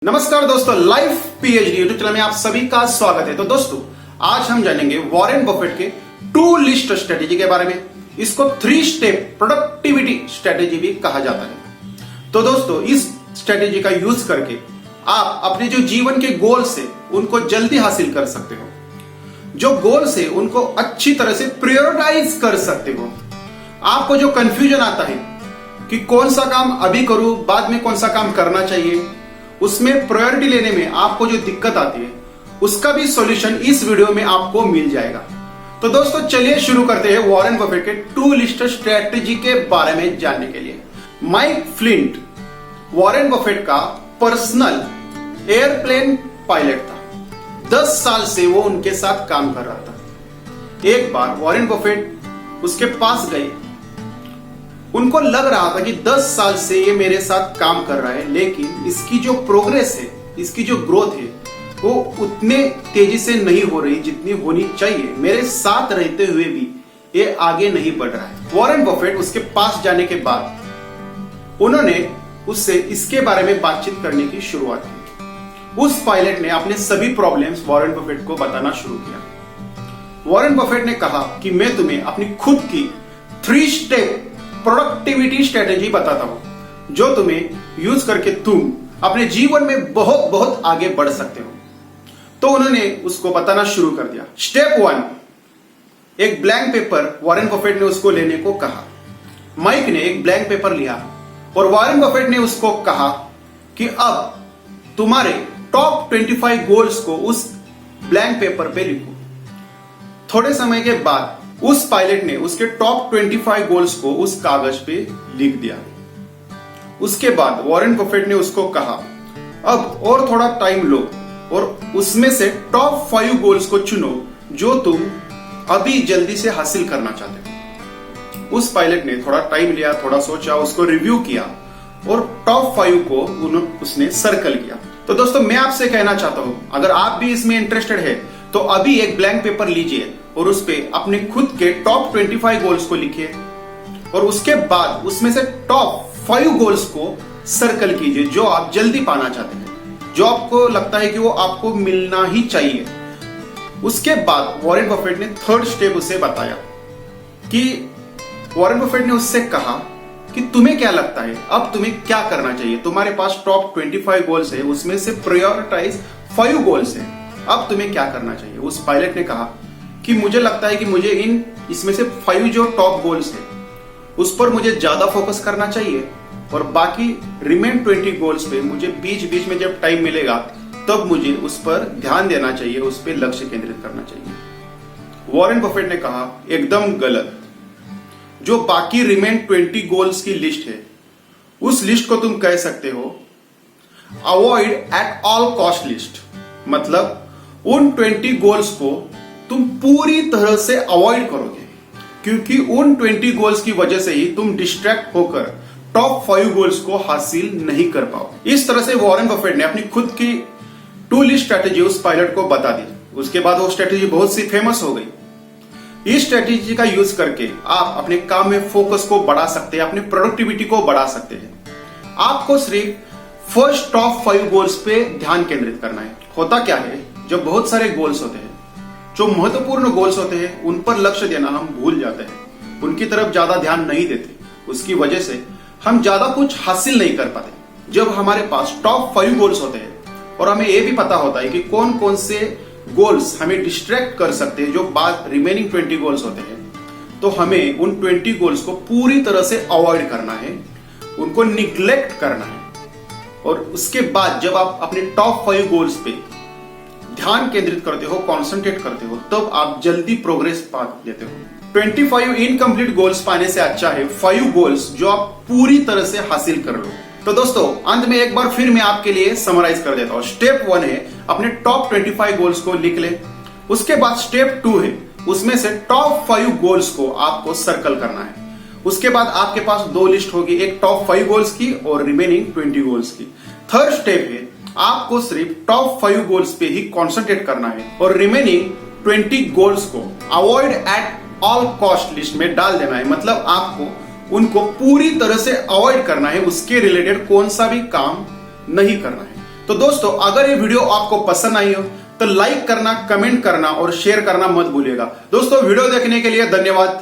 नमस्कार दोस्तों, life PhD YouTube channel में आप सभी का स्वागत है। तो दोस्तों, आज हम जानेंगे वॉरेन बफेट के टू लिस्ट स्ट्रेटेजी के बारे में। इसको 3 स्टेप प्रोडक्टिविटी स्ट्रेटेजी भी कहा जाता है। तो दोस्तों, इस स्ट्रेटेजी का यूज करके आप अपने जो जीवन के गोल्स है उनको जल्दी हासिल कर सकते हो। जो गोल्स है उनको अच्छी तरह से प्रायोरिटाइज कर सकते हो। आपको जो कंफ्यूजन आता है कि कौन सा काम अभी करूं, बाद में कौन सा काम करना चाहिए, उसमें प्रायोरिटी लेने में आपको जो दिक्कत आती है उसका भी सॉल्यूशन इस वीडियो में आपको मिल जाएगा। तो दोस्तों, चलिए शुरू करते हैं वॉरेन बफेट के टू लिस्ट स्ट्रेटेजी के बारे में जानने के लिए। माइक फ्लिंट वॉरेन बफेट का पर्सनल एयरप्लेन पायलट था। 10 साल से वो उनके साथ काम कर रहा था। एक बार वॉरेन बफेट उसके पास गए। उनको लग रहा था कि 10 साल से ये मेरे साथ काम कर रहा है, लेकिन इसकी जो प्रोग्रेस है, इसकी जो ग्रोथ है, वो उतने तेजी से नहीं हो रही जितनी होनी चाहिए। मेरे साथ रहते हुए भी ये आगे नहीं बढ़ रहा है। वॉरेन बफेट उसके पास जाने के बाद उन्होंने उससे इसके बारे में बातचीत करने की शुरुआत की। उस पायलट ने अपने सभी प्रॉब्लम्स वॉरेन बफेट को बताना शुरू किया। वॉरेन बफेट ने कहा कि मैं तुम्हें अपनी खुद की 3 स्टेप प्रोडक्टिविटी स्ट्रेटेजी बताता हूं, जो तुम्हें यूज करके तुम अपने जीवन में बहुत आगे बढ़ सकते हो। तो उन्होंने उसको बताना शुरू कर दिया। स्टेप 1, एक ब्लैंक पेपर वॉरेन बफेट ने उसको लेने को कहा। माइक ने एक ब्लैंक पेपर लिया और वॉरेन बफेट ने उसको कहा कि अब तुम्हारे टॉप 25 गोल्स को उस ब्लैंक पेपर पे लिखो। थोड़े समय के बाद उस पायलट ने उसके टॉप 25 गोल्स को उस कागज पे लिख दिया। उसके बाद वॉरेन बफेट ने उसको कहा, अब और थोड़ा टाइम लो और उसमें से टॉप 5 गोल्स को चुनो जो तुम अभी जल्दी से हासिल करना चाहते हो। उस पायलट ने थोड़ा टाइम लिया, थोड़ा सोचा, उसको रिव्यू किया और टॉप 5 को उसने सर्कल किया। तो दोस्तों, मैं आपसे कहना चाहता हूं, अगर आप भी इसमें इंटरेस्टेड है तो अभी एक ब्लैंक पेपर लीजिए और उस पे अपने खुद के टॉप 25 गोल्स को लिखिए और उसके बाद उसमें से टॉप 5 गोल्स को सर्कल कीजिए जो आप जल्दी पाना चाहते हैं, जो आपको लगता है कि वो आपको मिलना ही चाहिए। उसके बाद वॉरेन बफेट ने 3rd स्टेप उसे बताया कि वॉरेन बफेट ने उससे कहा कि तुम्हें क्या लगता है, अब तुम्हें क्या करना चाहिए। तुम्हारे पास टॉप 25 गोल्स है, उसमें से प्रायोरिटाइज 5 गोल्स है, अब तुम्हें क्या करना चाहिए। उस पायलट ने कहा कि मुझे लगता है कि मुझे इसमें से 5 जो टॉप गोल्स है उस पर मुझे ज्यादा फोकस करना चाहिए और बाकी रिमेन 20 गोल्स पे मुझे बीच बीच में जब टाइम मिलेगा तब मुझे उस पर ध्यान देना चाहिए, उस पर लक्ष्य केंद्रित करना चाहिए। वॉरेन बफेट ने कहा, एकदम गलत। जो बाकी रिमेन 20 गोल्स की लिस्ट है, उस लिस्ट को तुम कह सकते हो avoid at all cost list. मतलब उन 20 गोल्स को तुम पूरी तरह से अवॉइड करोगे, क्योंकि उन 20 गोल्स की वजह से ही तुम डिस्ट्रैक्ट होकर टॉप 5 गोल्स को हासिल नहीं कर पाओ। इस तरह से वॉरेन बफेट ने अपनी खुद की 2 लिस्ट स्ट्रेटेजी उस पायलट को बता दी। उसके बाद वो स्ट्रेटेजी बहुत सी फेमस हो गई। इस स्ट्रेटेजी का यूज करके आप अपने काम में फोकस को बढ़ा सकते हैं, अपनी प्रोडक्टिविटी को बढ़ा सकते हैं। आपको सिर्फ फर्स्ट टॉप 5 गोल्स पे ध्यान केंद्रित करना है। होता क्या है, जब बहुत सारे गोल्स होते हैं, जो महत्वपूर्ण गोल्स होते हैं, उन पर लक्ष्य देना हम भूल जाते हैं, उनकी तरफ ज्यादा ध्यान नहीं देते। उसकी वजह से हम ज्यादा कुछ हासिल नहीं कर पाते। जब हमारे पास टॉप 5 गोल्स होते हैं और हमें यह भी पता होता है कि कौन कौन से गोल्स हमें डिस्ट्रैक्ट कर सकते हैं, जो बाद रिमेनिंग 20 गोल्स होते हैं, तो हमें उन 20 गोल्स को पूरी तरह से अवॉइड करना है, उनको निग्लेक्ट करना है। और उसके बाद जब आप अपने टॉप 5 गोल्स पे ध्यान केंद्रित करते हो, कंसंट्रेट करते हो, तब आप जल्दी प्रोग्रेस पा लेते हो। 25 इनकम्प्लीट गोल्स पाने से अच्छा है 5 गोल्स जो आप पूरी तरह से हासिल कर लो। तो दोस्तों, अंत में एक बार फिर मैं आपके लिए समराइज कर देता हूं। स्टेप 1 है अपने टॉप 25 गोल्स को लिख ले। उसके बाद स्टेप 2 है उसमें से टॉप 5 गोल्स को आपको सर्कल करना है। उसके बाद आपके पास 2 लिस्ट होगी, एक टॉप 5 गोल्स की और रिमेनिंग 20 गोल्स की। 3rd स्टेप है आपको सिर्फ टॉप 5 गोल्स पे ही कंसंट्रेट करना है और रिमेनिंग 20 गोल्स को avoid at all cost list में डाल देना है। मतलब आपको उनको पूरी तरह से अवॉइड करना है, उसके रिलेटेड कौन सा भी काम नहीं करना है। तो दोस्तों अगर ये वीडियो आपको पसंद आई हो तो लाइक करना, कमेंट करना और शेयर करना मत भूलिएगा। दोस्तों वीडियो देखने के लिए धन्यवाद।